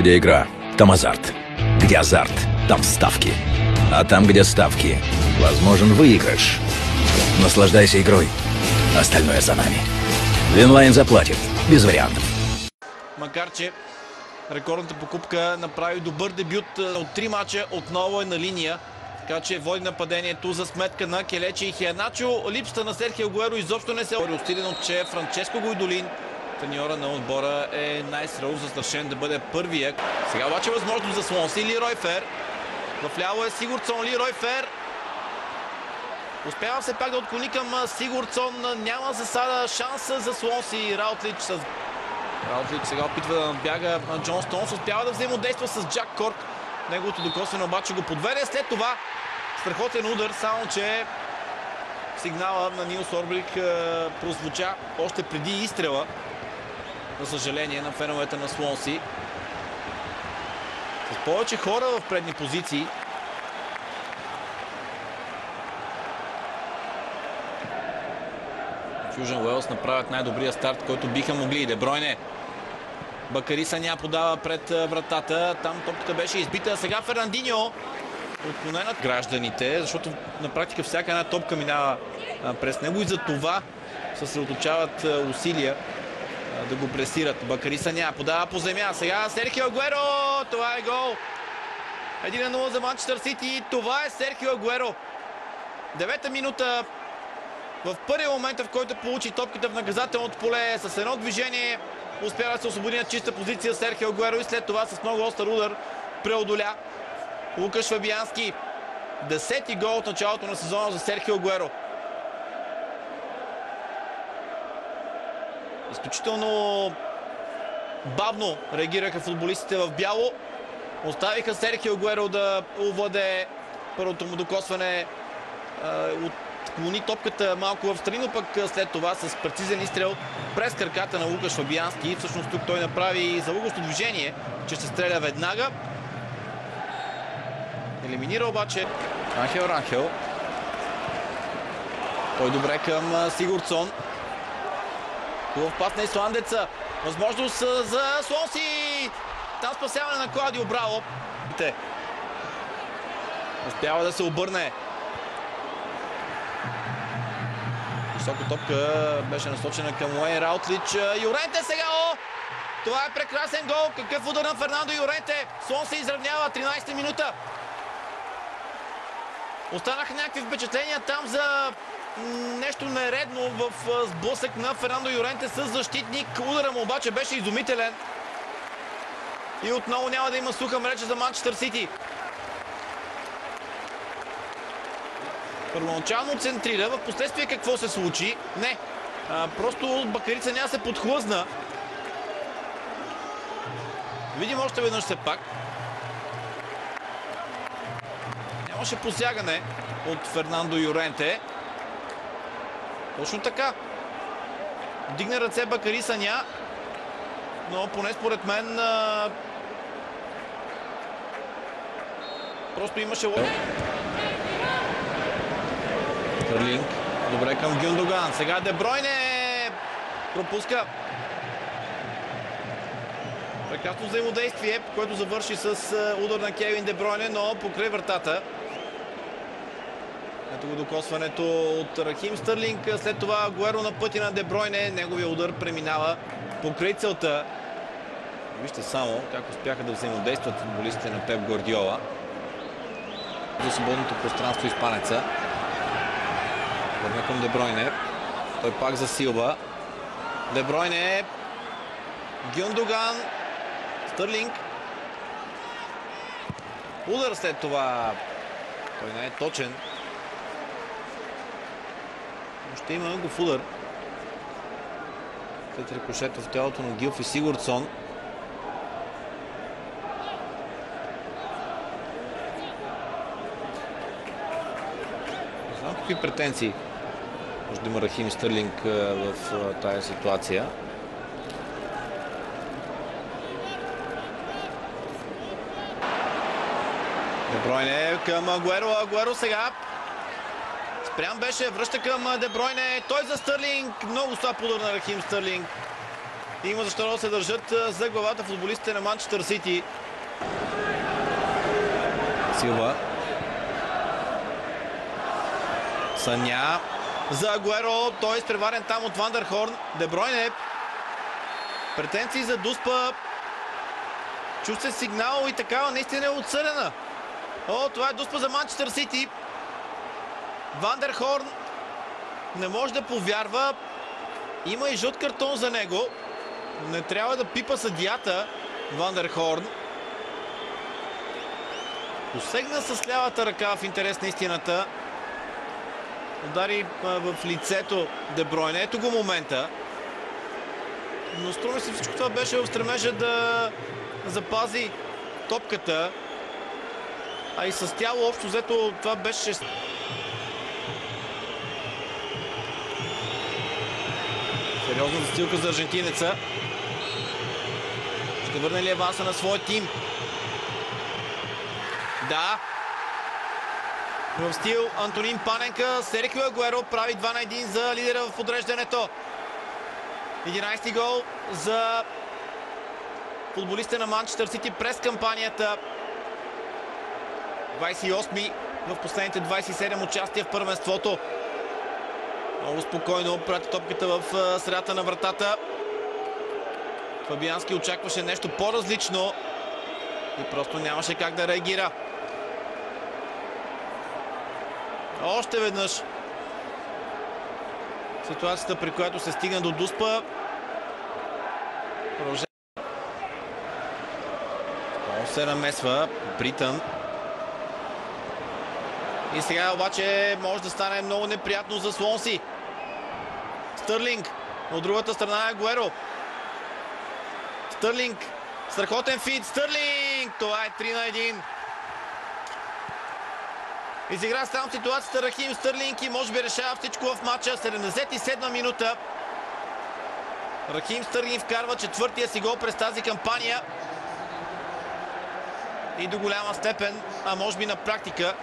где игра, там азарт. Где азарт, там ставки. А там, где ставки, возможен выигрыш. Наслаждайся игрой. Остальное за нами. Винлайн заплатит. Без вариантов. Макар че рекордната покупка направи добър дебют от 3 мача, отново е на линия. Така че води нападението за сметка на Келечи и Хианачо. Липсата на Серхио Агуеро изобщо не се остилено, че Франческо Гуидолин, треньора на отбора, е най-сръл застрашен да бъде първия. Сега обаче възможност за Слонси. Лерой Фер. Вляво е Сигурдсон. Лерой Фер успява все пак да отклони към Сигурдсон. Няма засада шанса за Слонси. Раутлич сега опитва да бяга Джон Стоунс. Успява да взаимодейства с Джак Корк. Неговото докосване обаче го подведе. След това страхотен удар, само че сигнала на Нилс Орбрик прозвуча още преди изстрела. За съжаление на феновете на Слонси. С повече хора в предни позиции. Фюжън Уелс направят най-добрия старт, който биха могли. Де Бройне. Бакари Саня подава пред вратата. Там топката беше избита. Сега Фернандиньо отклонен от гражданите, защото на практика всяка една топка минава през него и за това съсредоточават усилия да го пресират. Бакари Саня подава по земя. Сега Серхио Агуеро. Това е гол. 1-0 за Манчестър Сити. Това е Серхио Агуеро. 9-та минута. В първия момент, в който получи топката в наказателното поле, с едно движение успя да се освободи на чиста позиция Серхио Агуеро и след това с много остър удар преодоля Лукаш Фабиански. 10-ти гол от началото на сезона за Серхио Агуеро. Изключително бавно реагираха футболистите в бяло. Оставиха Серхио Агуеро да овладее първото му докосване. Отклони топката малко в страни, но пък след това с прецизен изстрел през краката на Лукаш Фабиански. Всъщност тук той направи залъгващо движение, че ще стреля веднага. Елиминира обаче Анхел Ранхел. Той добре към Сигурдсон. Хубав пас на исландеца. Възможност за Слонси. Там спасяване на Клаудио Браво. Успява да се обърне. Висока топка беше насочена към Уейн Раутлич. Юренте сега! Това е прекрасен гол. Какъв удар на Фернандо Юренте. Слон се изравнява. 13-та минута. Останаха някакви впечатления там за нещо нередно в сблъсък на Фернандо Юренте с защитник. Ударът му обаче беше изумителен. И отново няма да има суха мрежа за Манчестър Сити. Първоначално центрира, в последствие какво се случи? Не. Просто Бакари Саня се подхлъзна. Видим още веднъж все пак. Нямаше посягане от Фернандо Юренте. Точно така. Дигна ръце Бакари Саня. Но поне според мен просто имаше лък. Стърлинг. Добре към Гюндоган. Сега Де Бройне пропуска. Прекрасно взаимодействие, което завърши с удар на Кевин Де Бройне, но покрай вратата. Ето го докосването от Рахим Стърлинг. След това Агуеро на пътя на Де Бройне. Неговия удар преминава покрай целта. Вижте само как успяха да взаимодействат футболистите на Пеп Гвардиола. За свободното пространство испанеца. Върна към Де Бройне. Той пак засилва. Де Бройне. Гюндоган. Стърлинг. Удар след това. Той не е точен. Но ще има ъгов удар. След рикошета в тялото на Гилф и Сигурдсон. Не знам какви претенции може да има Рахим Стърлинг в тази ситуация. Де Бройне към Агуеро. Агуеро сега. Спрям беше, връща към Де Бройне. Той за Стърлинг. Много слаб удар на Рахим Стърлинг. Има защо да се държат за главата футболистите на Манчестър Сити. Силва. Съня за Агуеро. Той е изпреварен там от Вандерхорн. Де Бройне. Претенции за Дуспа. Чу се сигнал и такава наистина е отсъдена. Това е Дуспа за Манчестър Сити. Вандерхорн не може да повярва. Има и жълт картон за него. Не трябва да пипа съдията Вандерхорн. Посегна с лявата ръка в интерес на истината. Удари в лицето Де Бройне. Ето го момента. Но струва се всичко това беше в стремежа да запази топката. А и с тяло общо взето това беше... Сериозна застилка за аржентинеца. Ще върне ли аванса на своя тим? Да. В стил Антонин Паненка. Серхио Агуеро прави 2-1 за лидера в подреждането. 11-ти гол за футболистите на Манчестър Сити през кампанията. 28-ми в последните 27 участия в първенството. Много спокойно прати топката в средата на вратата. Фабиански очакваше нещо по-различно и просто нямаше как да реагира. Още веднъж ситуацията, при която се стигна до Дуспа. Много се намесва Бритън. И сега обаче може да стане много неприятно за Слонси. Стърлинг. От другата страна е Агуеро. Стърлинг. Страхотен фит. Стърлинг. Това е 3-1. Изигра само ситуацията Рахим Стърлинг и може би решава всичко в матча. 77 минута. Рахим Стърлинг вкарва четвъртия си гол през тази кампания. И до голяма степен, а може би на практика,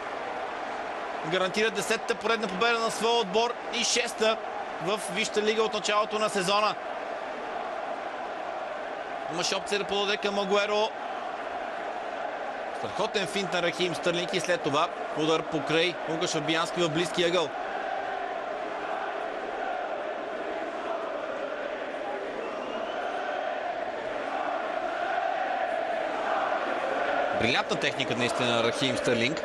гарантира 10-та поредна победа на своя отбор и 6-та в Висшата лига от началото на сезона. Имаше опция да подаде към Агуеро. Страхотен финт на Рахим Стърлинг и след това удар покрай Лукаш Фабиански в близкия ъгъл. Брилянтна техника наистина на Рахим Стърлинг.